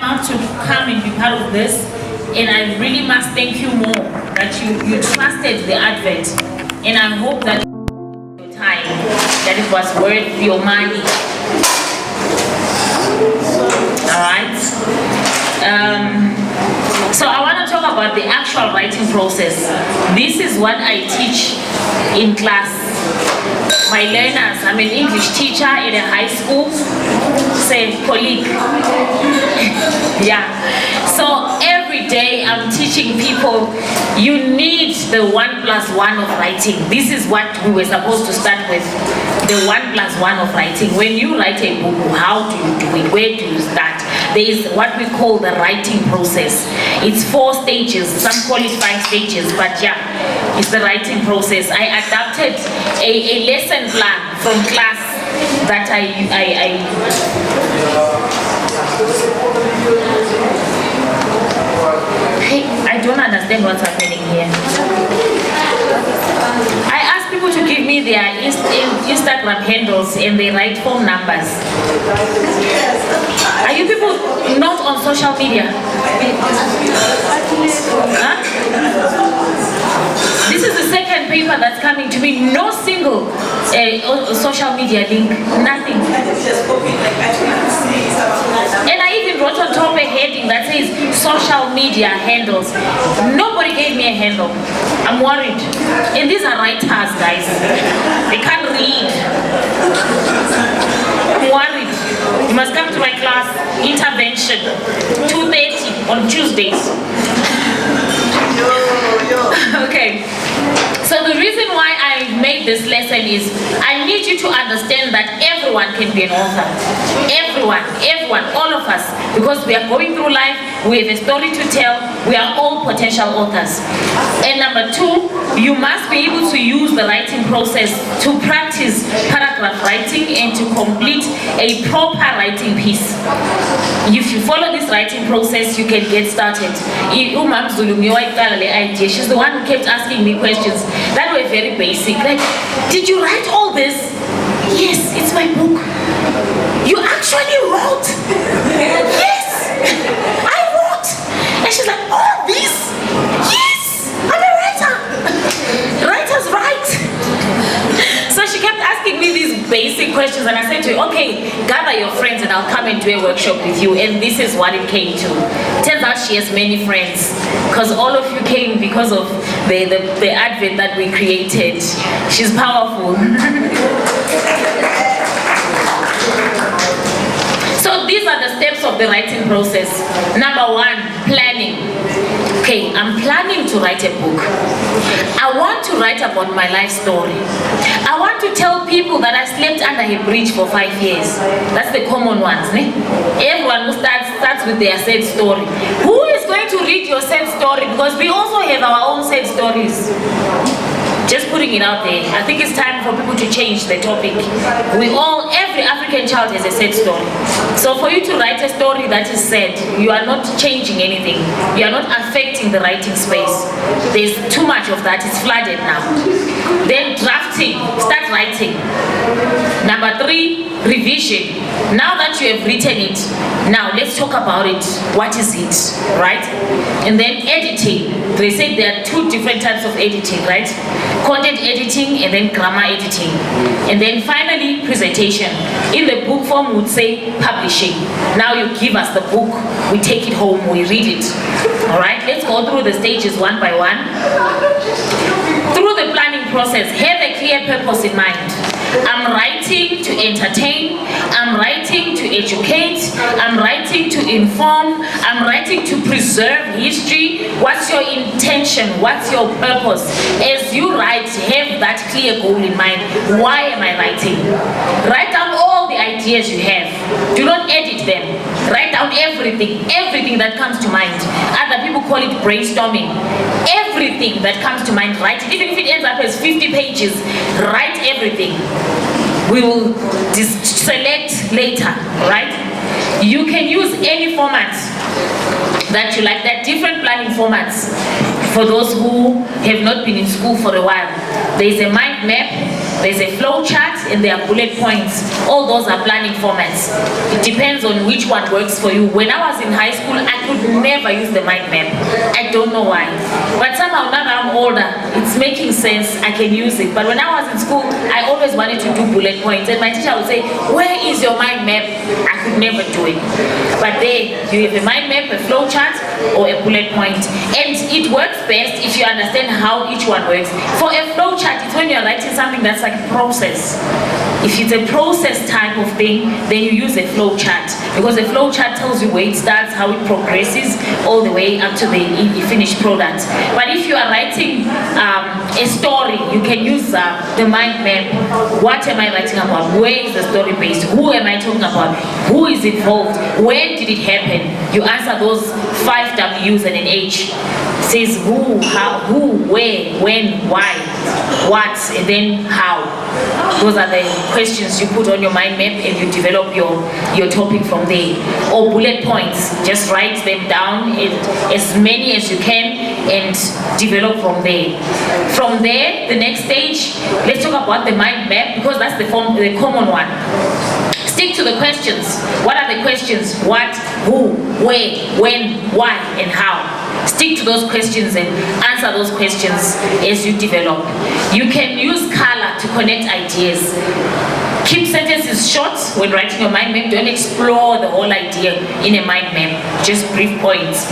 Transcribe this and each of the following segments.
enough to come and be part of this, and I really must thank you more that you trusted the advert, and I hope that your time, that it was worth your money. All right. So I want to talk about the actual writing process. This is what I teach in class. My learners, I'm an English teacher in a high school, say colleague. Yeah. So every day I'm teaching people, you need the 1+1 of writing. This is what we were supposed to start with, the 1+1 of writing. When you write a book, how do you do it? Where do you start? There is what we call the writing process. It's 4 stages, some call it 5 stages, but yeah, it's the writing process. I adapted a lesson plan from class that I don't understand what's happening here. I ask people to give me their Instagram handles and they write phone numbers. Are you people not on social media? Huh? This is the second paper that's coming to me. No single social media link, nothing. And I even wrote on top a heading that says social media handles. Nobody gave me a handle. I'm worried. And these are writers, guys. They can't read. I'm worried. You must come to my class, intervention, 2:30 on Tuesdays. Okay. So the reason why I made this lesson is I need you to understand that everyone can be an author. Everyone, all of us, because we are going through life, we have a story to tell, we are all potential authors. And number 2, you must be able to use the writing process to practice paragraph writing and to complete a proper writing piece. If you follow this writing process, you can get started. She's the one who kept asking me questions that were very basic, like, did you write all this? Yes, it's my book. You actually wrote? Yes, I wrote. And she's like, all this? Yes, I'm a writer. Writers write. So she kept asking me these basic questions, and I said to her, okay, gather your friends and I'll come and do a workshop with you. And this is what it came to. Turns out she has many friends, because all of you came because of the advert that we created. She's powerful. So these are the steps of the writing process. Number 1, planning. Okay, I'm planning to write a book. I want to write about my life story. I want to tell people that I slept under a bridge for 5 years. That's the common ones, né? Everyone who starts with their sad story. Who is going to read your sad story? Because we also have our own sad stories. Just putting it out there. I think it's time for people to change the topic. Every African child has a sad story. So for you to write a story that is sad, you are not changing anything. You are not affecting the writing space. There's too much of that, it's flooded now. Then drafting, start writing. Number 3, revision. Now that you have written it, now let's talk about it. What is it, right? And then editing. They say there are 2 different types of editing, right? Content editing and then grammar editing. And then finally, presentation. In the book form, we would say publishing. Now you give us the book, we take it home, we read it. All right, let's go through the stages one by one. Through the planning process, have a clear purpose in mind. I'm writing to entertain, I'm writing to educate, I'm writing to inform, I'm writing to preserve history. What's your intention? What's your purpose? As you write, have that clear goal in mind. Why am I writing? Write down all the ideas you have. Do not edit them. Write down everything that comes to mind. Other people call it brainstorming. Everything that comes to mind, write it. Even if it ends up as 50 pages, write everything. We will select later, right? You can use any format that you like. There are different planning formats for those who have not been in school for a while. There is a mind map, there's a flow chart, and there are bullet points. All those are planning formats. It depends on which one works for you. When I was in high school, I could never use the mind map. I don't know why. But somehow now that I'm older, it's making sense. I can use it. But when I was in school, I always wanted to do bullet points. And my teacher would say, where is your mind map? I could never do it. But there, you have a mind map, a flow chart, or a bullet point. And it works best if you understand how each one works. For a flow chart, it's when you're writing something that's like a process. If it's a process type of thing, then you use a flow chart, because a flow chart tells you where it starts, how it progresses, all the way up to the finished product. But if you are writing a story, you can use the mind map. What am I writing about? Where is the story based? Who am I talking about? Who is involved? When did it happen? You answer those 5 W's and an H. It says who, how, who, where, when, why, what, and then how. Those are the questions you put on your mind map, and you develop your topic from there. Or bullet points, just write them down, as many as you can, and develop from there. From there, the next stage, let's talk about the mind map, because that's the common one. Stick to the questions. What are the questions? What, who, where, when, why, and how. Stick to those questions and answer those questions as you develop. You can use color to connect ideas. Keep sentences short when writing your mind map. Don't explore the whole idea in a mind map, just brief points.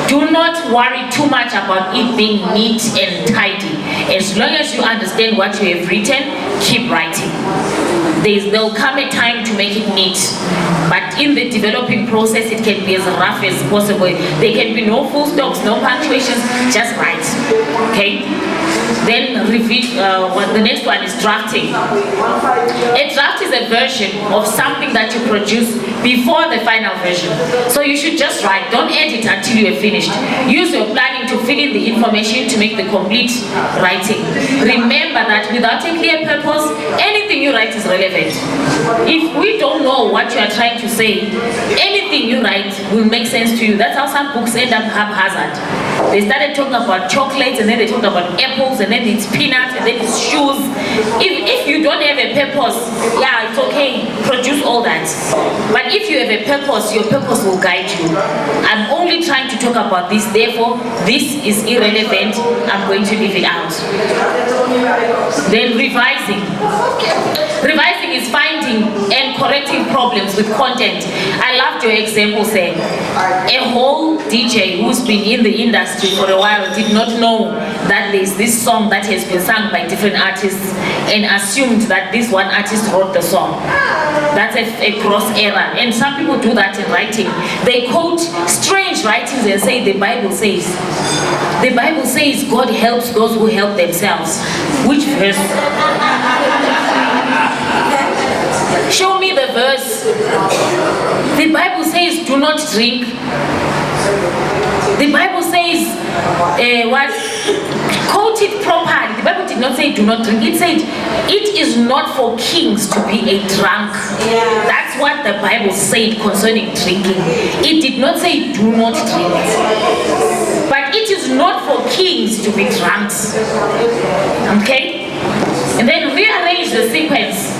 Do not worry too much about it being neat and tidy. As long as you understand what you have written, keep writing. There'll come a time to make it neat, but in the developing process, it can be as rough as possible. There can be no full stops, no punctuations, just write, okay? Then the next one is drafting. A draft is a version of something that you produce before the final version. So you should just write, don't edit until you have finished. Use your planning to fill in the information to make the complete writing. Remember that without a clear purpose, anything you write is relevant. If we don't know what you are trying to say, anything you write will make sense to you. That's how some books end up haphazard. They started talking about chocolates, and then they talked about apples, and then it's peanuts, and then it's shoes. If you don't have a purpose, yeah, it's okay, produce all that. But if you have a purpose, your purpose will guide you. I'm only trying to talk about this, therefore this is irrelevant, I'm going to leave it out. Then revising. Revising is finding and correcting problems with content. I loved your example saying a whole DJ who's been in the industry for a while did not know that there's this song that has been sung by different artists and assumed that this one artist wrote the song. That's a gross error, and some people do that in writing. They quote strange writings and say the Bible says. The Bible says God helps those who help themselves. Which verse? Show me the verse. The Bible says do not drink. The Bible says what? Quote it properly. The Bible did not say do not drink. It said it is not for kings to be a drunk. Yeah. That's what the Bible said concerning drinking. It did not say do not drink. But it is not for kings to be drunks. Okay? And then rearrange the sequence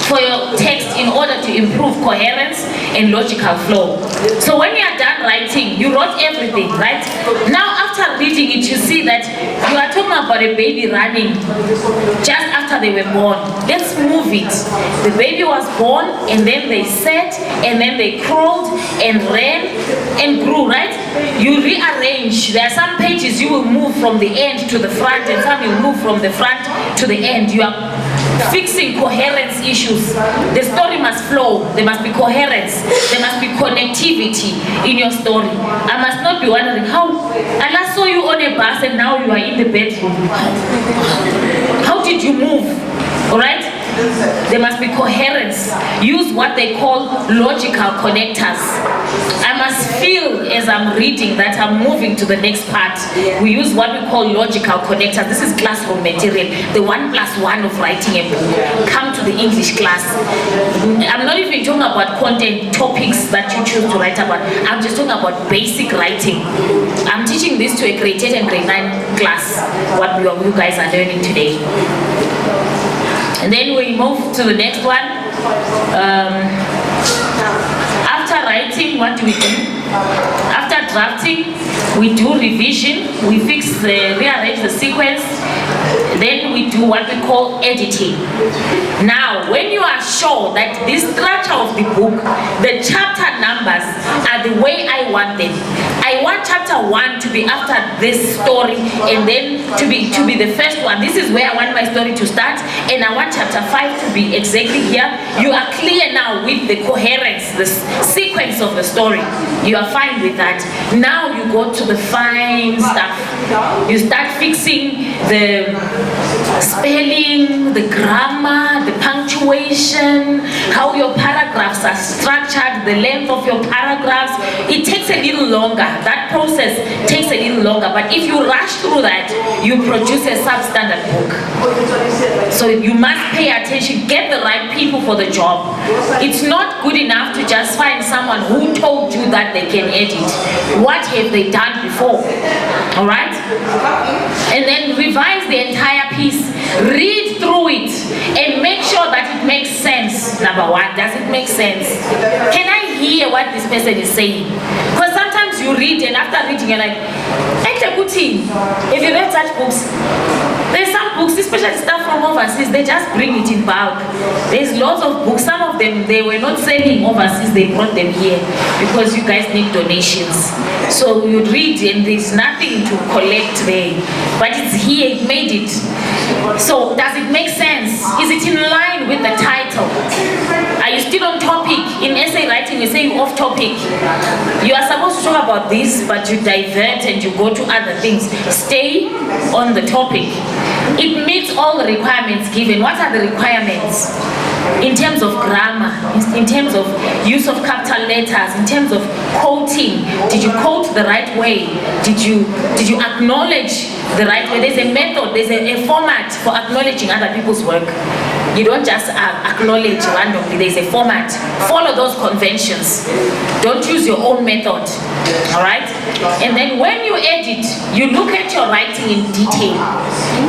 for your text in order to improve coherence and logical flow. So when you are done writing, you wrote everything, right? Now after reading it, you see that you are talking about a baby running just after they were born. Let's move it. The baby was born, and then they sat, and then they crawled and ran and grew, right? You rearrange. There are some pages you will move from the end to the front, and some you move from the front to the end. You are fixing coherence issues. The story must flow. There must be coherence. There must be connectivity in your story. I must not be wondering how I saw you on a bus and now you are in the bedroom. How did you move? All right? There must be coherence. Use what they call logical connectors. I must feel as I'm reading that I'm moving to the next part. We use what we call logical connectors. This is classroom material, the 1+1 of writing a book. Come to the English class. I'm not even talking about content topics that you choose to write about. I'm just talking about basic writing. I'm teaching this to a grade 8 and grade 9 class, what you guys are learning today. And then we move to the next one. After writing, what do we do? After drafting, we do revision, we rearrange the sequence, then we do what we call editing. Now, when you are sure that this structure of the book, the chapter numbers are the way I want them. I want chapter 1 to be after this story, and then to be the first one. This is where I want my story to start, and I want chapter 5 to be exactly here. You are clear now with the coherence, the sequence of the story. You are fine with that. Now you go to the fine stuff. You start fixing the spelling, the grammar, the punctuation, how your paragraphs are structured, the length of your paragraphs. It takes a little longer. That process takes a little longer. But if you rush through that, you produce a substandard book. So you must pay attention. Get the right people for the job. It's not good enough to just find someone who told you that they can edit. What have they done before? All right? And then revise the entire piece. Read through it and make sure that it makes sense. Number one, does it make sense? Can I hear what this person is saying? Because sometimes you read and after reading you're like, if you read such books, there's some books, especially stuff from overseas, they just bring it in bulk. There's lots of books. Some of them, they were not selling overseas, they brought them here because you guys need donations. So you read and there's nothing to collect there. But it's here, it made it. So does it make sense? Is it in line with the title? Are you still on topic? In essay writing, we say off topic. You are supposed to talk about this, but you divert and you go to other things. Stay on the topic. It meets all the requirements given. What are the requirements? In terms of grammar, in terms of use of capital letters, in terms of quoting, did you quote the right way? Did you acknowledge the right way? There's a method, there's a format for acknowledging other people's work. You don't just acknowledge randomly, there's a format. Follow those conventions. Don't use your own method, all right? And then when you edit, you look at your writing in detail.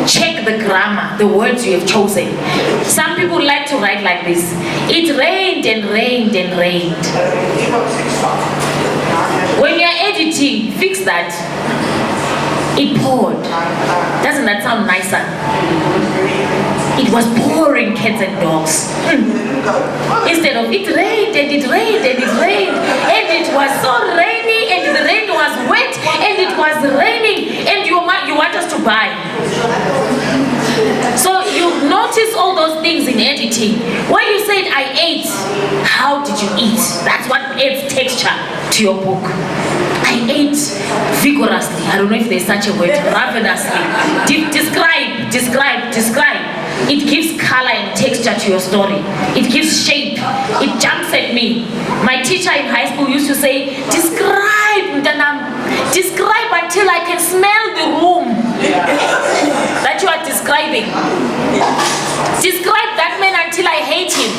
Check the grammar, the words you have chosen. Some people like to write like this. It rained and rained and rained. When you're editing, fix that. It poured. Doesn't that sound nicer? It was pouring cats and dogs. Instead of it rained and it rained and it rained and it was so rainy and the rain was wet and it was raining and you want us to buy. So you notice all those things in editing. When you said I ate, how did you eat? That's what adds texture to your book. I ate vigorously. I don't know if there's such a word. Ravenously. Describe. It gives color and texture to your story. It gives shape. It jumps at me. My teacher in high school used to say, describe until I can smell the room that you are describing. Describe that man until I hate him.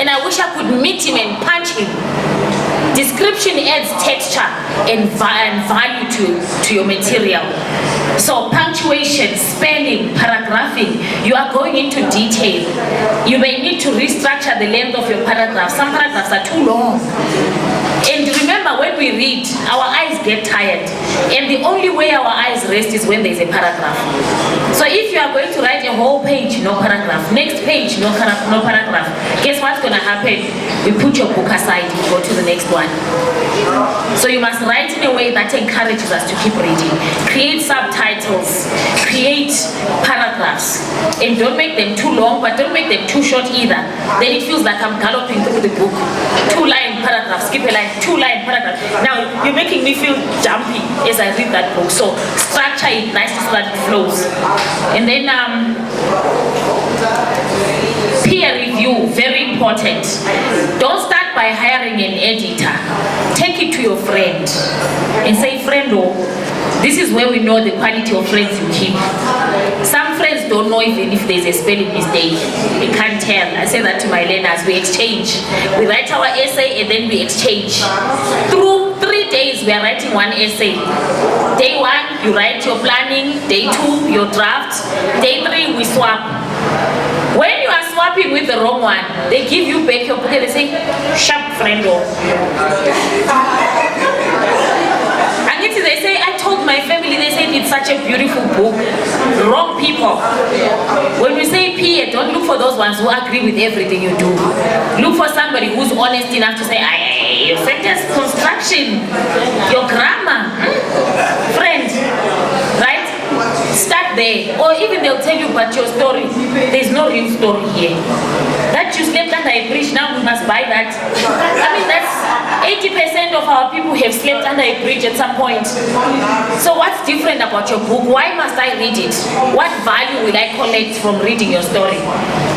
And I wish I could meet him and punch him. Description adds texture and value to your material. So punctuation, spelling, paragraphing, you are going into detail. You may need to restructure the length of your paragraphs. Some paragraphs are too long. And remember, when we read, our eyes get tired. And the only way our eyes rest is when there's a paragraph. So if you are going to write a whole page, no paragraph. Next page, no paragraph. Guess what's going to happen? We put your book aside and go to the next one. So you must write in a way that encourages us to keep reading. Create subtitles. Create paragraphs. And don't make them too long, but don't make them too short either. Then it feels like I'm galloping through the book. 2-line paragraph, skip a line, 2-line paragraph. Now you're making me feel jumpy as I read that book. So structure it nicely so that it flows. And then peer review, very important. Don't start by hiring an editor. Take it to your friend and say, friend, this is where we know the quality of friends you keep. Some friends don't know even if there's a spelling mistake. They can't tell. I say that to my learners. We exchange. We write our essay and then we exchange. Through 3 days we are writing one essay. Day 1, you write your planning. Day 2, your draft. Day 3, we swap. When you are swapping with the wrong one, they give you back your book and they say, sharp friend. And if they say, I told my family, they said it's such a beautiful book. Wrong people. When we say peer, don't look for those ones who agree with everything you do. Look for somebody who's honest enough to say, your sentence construction, your grammar, friend, right? Start there. Or even they'll tell you about your story. There's no real story here. That you slept under a bridge, now we must buy that. I mean, that's 80% of our people have slept under a bridge at some point. So what's different about your book? Why must I read it? What value will I collect from reading your story?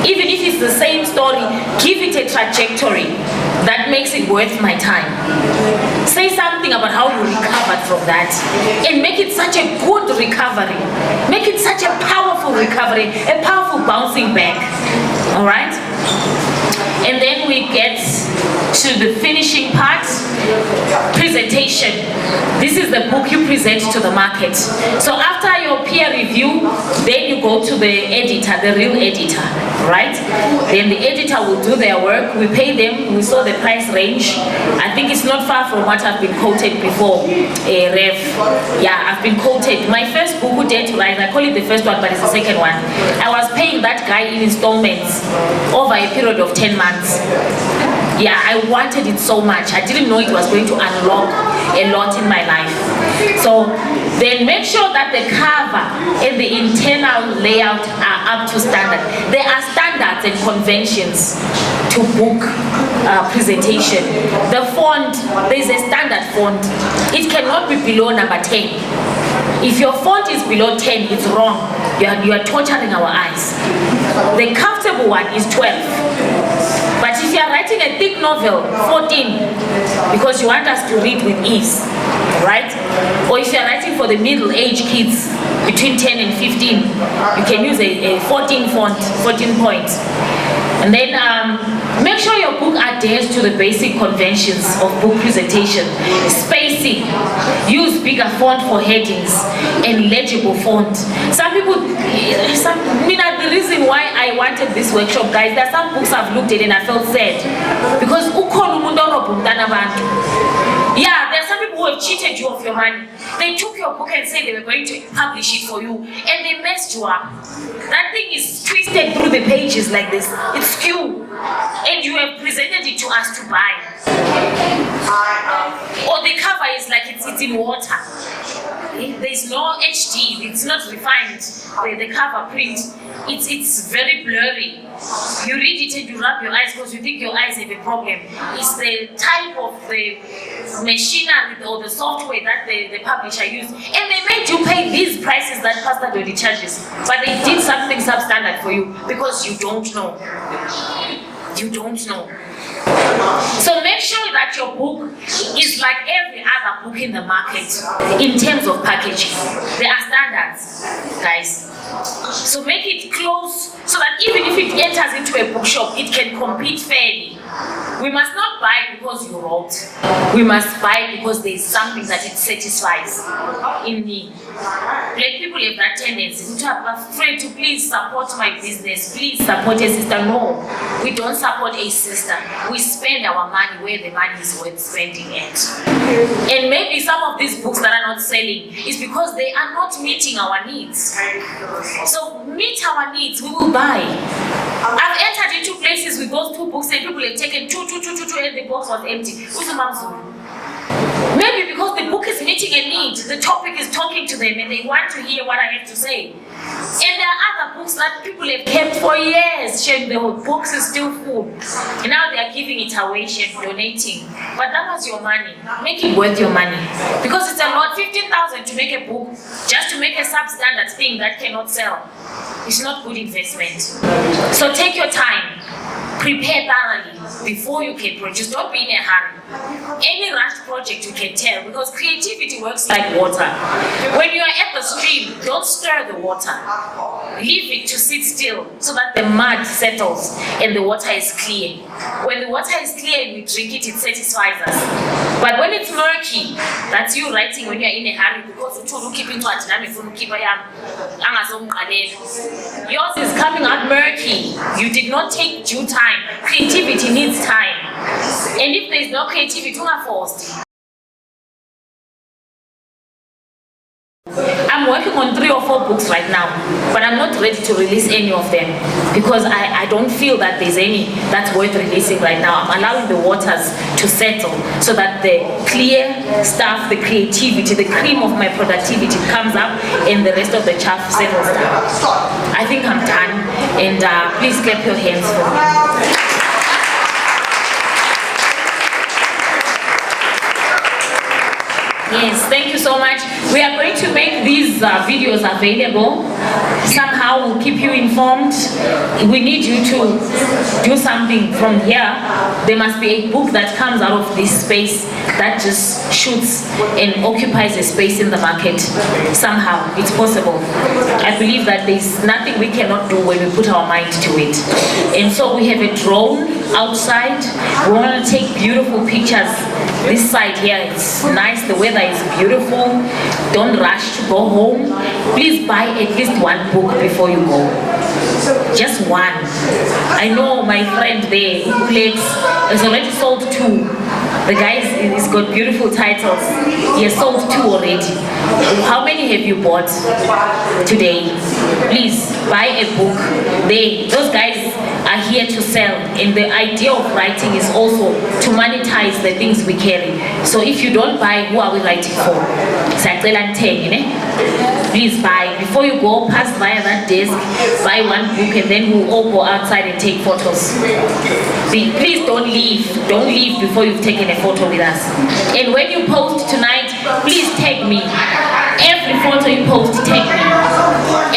Even if it's the same story, give it a trajectory that makes it worth my time. Say something about how you recovered from that and make it such a good recovery. Make it such a powerful recovery, a powerful bouncing back. All right? And then we get to the finishing part, presentation. This is the book you present to the market. So after your peer review, then you go to the editor, the real editor, right? Then the editor will do their work. We pay them. We saw the price range. I think it's not far from what I've been quoted before. Rev. Yeah, I've been quoted. My first book, Who Dared to Rise, I call it the first one, but it's the second one. I was paying that guy in installments over a period of 10 months. Yeah, I wanted it so much. I didn't know it was going to unlock a lot in my life. So then make sure that the cover and the internal layout are up to standard. There are standards and conventions to book presentation. The font, there's a standard font. It cannot be below number 10. If your font is below 10, it's wrong. You are torturing our eyes. The comfortable one is 12. But if you are writing a thick novel, 14, because you want us to read with ease, right? Or if you are writing for the middle-aged kids, between 10 and 15, you can use a 14 font, 14 points. And then make sure your book adheres to the basic conventions of book presentation. Spacing, use bigger font for headings and legible font. Some people, the reason why I wanted this workshop, guys, there are some books I've looked at and I felt sad. Because yeah, there are some people who have cheated you of your money. They took your book and said they were going to publish it for you, and they messed you up. That thing is twisted through the pages like this. It's skew, and you have presented it to us to buy. Or the cover is like it's in water. There's no HD. It's not refined. The cover print, it's very blurry. You read it and you rub your eyes because you think your eyes have a problem. It's the type of the machinery or the software that the publisher used. And they made you pay these prices that Pastor Dodi charges. But they did something substandard for you because you don't know. You don't know. So make sure that your book is like every other book in the market in terms of packaging. There are standards, guys. So make it close so that even if it enters into a bookshop, it can compete fairly. We must not buy because you wrote. We must buy because there is something that it satisfies in me. Black people have that tendency to have a friend to please support my business, please support a sister. No, we don't support a sister. We spend our money where the money is worth spending it. And maybe some of these books that are not selling is because they are not meeting our needs. So meet our needs, we will buy. I've entered into places with those 2 books and people have taken two and the box was empty. Maybe because the book is meeting a need, the topic is talking to them and they want to hear what I have to say. And there are other books that people have kept for years, shame the whole box is still full. And now they are giving it away, shame, donating. But that was your money. Make it worth your money. Because it's a lot, 15,000 to make a book, just to make a substandard thing that cannot sell. It's not good investment. So take your time. Prepare thoroughly before you can produce. Don't be in a hurry. Any rushed project you can tell because creativity works like water. When you are at the stream, don't stir the water. Leave it to sit still so that the mud settles and the water is clear. When the water is clear and we drink it, it satisfies us. But when it's murky, that's you writing when you're in a hurry because you keep it. Yours is coming out murky. You did not take due time. Creativity needs time. And if there is no creativity, you are forced. I'm working on 3 or 4 books right now, but I'm not ready to release any of them because I don't feel that there's any that's worth releasing right now. I'm allowing the waters to settle so that the clear stuff, the creativity, the cream of my productivity comes up and the rest of the chaff settles down. I think I'm done, and please clap your hands for me. Yes, thank you so much. We are going to make these videos available. Somehow we'll keep you informed. We need you to do something from here. There must be a book that comes out of this space that just shoots and occupies a space in the market. Somehow, it's possible. I believe that there's nothing we cannot do when we put our mind to it. And so we have a drone outside. We want to take beautiful pictures. This side here is nice, the weather is beautiful. Don't rush to go home. Please buy at least 1 book before you go. Just 1. I know my friend there, Ulex, has already sold 2. The guy has got beautiful titles. He has sold 2 already. How many have you bought today? Please buy a book. Those guys are here to sell, and the idea of writing is also to monetize the things we carry. So if you don't buy, who are we writing for? Please buy. Before you go, pass via that desk, buy 1 book, and then we'll all go outside and take photos. Please don't leave. Don't leave before you've taken a photo with us. And when you post tonight, please tag me. Every photo you post, tag me.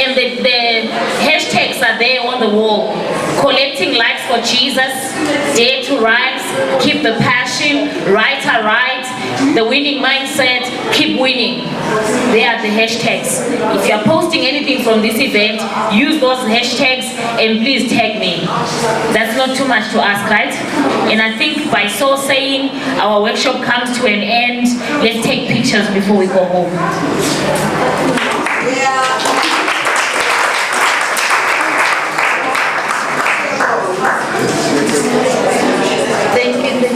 And the hashtags are there on the wall. Collecting likes for Jesus, dare to rise, keep the passion, writer right, the winning mindset, keep winning. They are the hashtags. If you're posting anything from this event, use those hashtags and please tag me. That's not too much to ask, right? And I think by so saying, our workshop comes to an end. Let's take pictures before we go home. Thank you.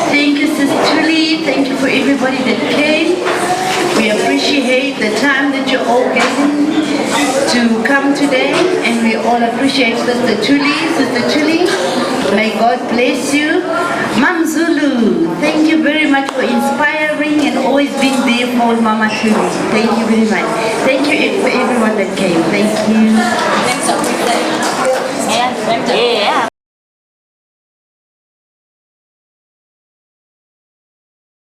Thank you, Sister Thuli. Thank you for everybody that came. We appreciate the time that you all given to come today, and we all appreciate Sister Thuli. Sister Thuli, may God bless you. Mam Zulu, thank you very much for inspiring and always being there for Mama Thuli. Thank you very much. Thank you for everyone that came. Thank you.